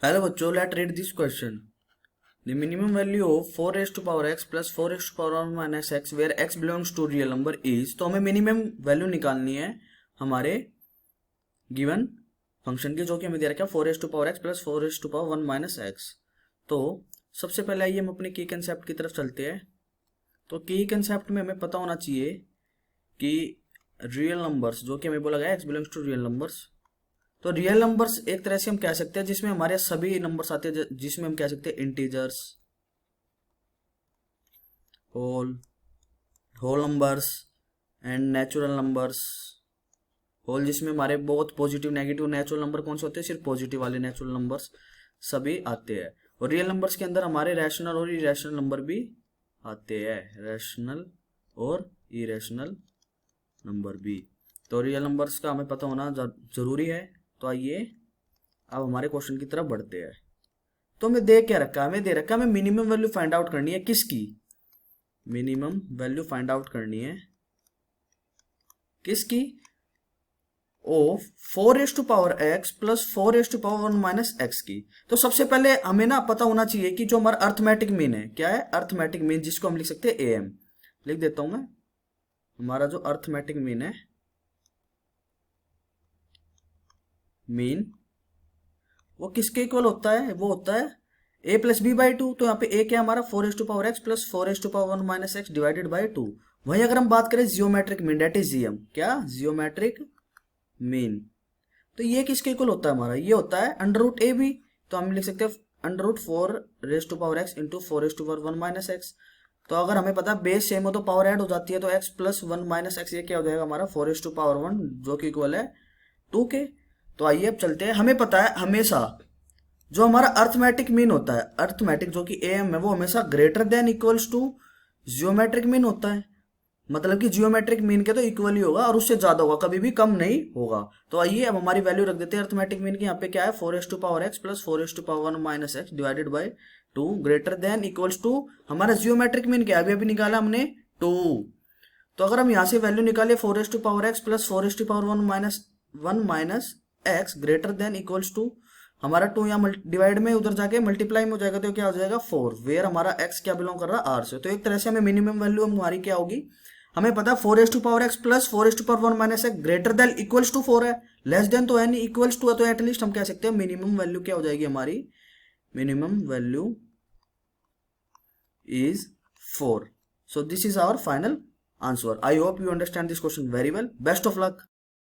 Hello बच्चों, let read this question. The minimum value of 4 raised to power x plus 4 raised to power 1 minus x where x belongs to real number is. तो हमें minimum value निकालनी है हमारे given function की, जो कि हमें दे रखा है 4 raised to power x plus 4 raised to power 1 minus x. तो सबसे पहले आइए हम अपने की कंसेप्ट की तरफ चलते हैं. तो की कंसेप्ट में हमें पता होना चाहिए कि रियल नंबर्स, जो कि हमें बोला गया x belongs to real numbers. तो रियल नंबर्स एक तरह से हम कह सकते हैं जिसमें हमारे सभी नंबर्स आते हैं, जिसमें हम कह सकते हैं integers, whole numbers and natural numbers. Whole जिसमें हमारे बहुत पॉजिटिव नेगेटिव. नेचुरल नंबर कौन से होते हैं? सिर्फ पॉजिटिव वाले नेचुरल नंबर्स सभी आते हैं. और रियल नंबर्स के अंदर हमारे रैशनल और इरेशनल नंबर भी आते हैं, रैशनल और इरेशनल नंबर भी. तो रियल नंबर्स का हमें पता होना जरूरी है. तो आइए अब हमारे क्वेश्चन की तरफ बढ़ते हैं. तो हमें दे क्या रखा है? हमें दे रखा है हमें मिनिमम वैल्यू फाइंड आउट करनी है. किसकी? मिनिमम वैल्यू फाइंड आउट करनी है किसकी? Of 4 raise to power x plus 4 raise to power 1 minus x की. तो सबसे पहले हमें ना पता होना चाहिए कि जो हमारा अर्थमेटिक मीन है, क्या है? अर्थमेटिक मीन, जिसको हम लिख सकते हैं am. लिख देता हूं मैं. हमारा जो अर्थमेटिक मीन है, मीन, वो किसके इक्वल होता है? वो होता है a plus B by two. तो यहाँ पे a क्या है हमारा? 4 raise to power x plus 4 raise to power 1 minus x divided by two. वहीं अगर हम बात करें geometric mean, that is GM. क्या? Geometric mean. तो ये किसके इक्वल होता है हमारा? ये होता है अंडर रूट ए बी. तो हम लिख सकते हैं under root 4 raise to power x into 4 raise to power 1 minus x. तो अगर हमें पता है बेस सेम हो तो पावर ऐड हो जाती है. तो x प्लस 1 माइनस एक्स, ये क्या हो जाएगा हमारा? 4 रेज टू पावर 1, जो कि इक्वल है 2 के. तो आइए अब चलते हैं. हमें पता है हमेशा जो हमारा अर्थमेटिक मीन होता है, अर्थमेटिक जो कि एम है, वो हमेशा greater than equals to geometric mean होता है. मतलब कि जियोमेट्रिक मीन के तो इक्वल ही होगा और उससे ज्यादा होगा, कभी भी कम नहीं होगा. तो आइए अब हमारी वैल्यू रख देते हैं अर्थमेटिक मीन की. यहाँ पे क्या है? 4 s to power x plus 4 s to power 1 minus x divided by 2 greater than equals to. हमारा जियोमेट्रिक मीन क्या है? अभी अभी निकाला हमने 2. तो अगर हम यहाँ से वैल्यू निकाले 4 s to power x plus 4 s to power 1 minus x greater than equals to, हमारा 2 यहाँ डिवाइड में उधर जाके मल्टीप्लाई में हो जाएगा. तो क्या हो जाएगा? 4. वेयर हमारा x क्या बिलोंग कर रहा है? r से. तो एक तरह से हमें मिनिमम वैल्यू हमारी क्या होगी? हमें पता है 4 s to power x plus 4 s to power 1 minus x greater than equals to 4 है. लेस देन तो है नहीं, इक्वल्स टू है. तो एटलीस्ट हम कह सकते हैं मिनिमम वैल्यू क्या हो जाएगी हमारी? Minimum value is 4. So this is our final answer. I hope you understand this question very well. Best of luck.